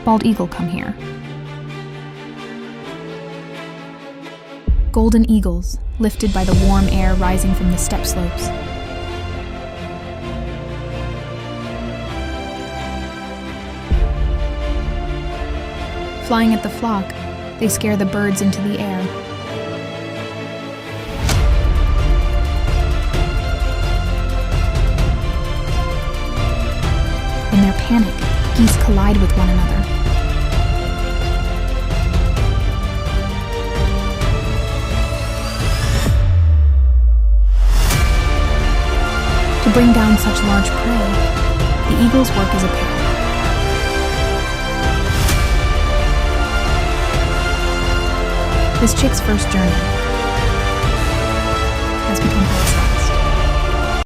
bald eagle come here. Golden eagles, lifted by the warm air rising from the steppe slopes. Flying at the flock, they scare the birds into the air. In their panic, geese collide with one another. To bring down such large prey, the eagles work as a pair. This chick's first journey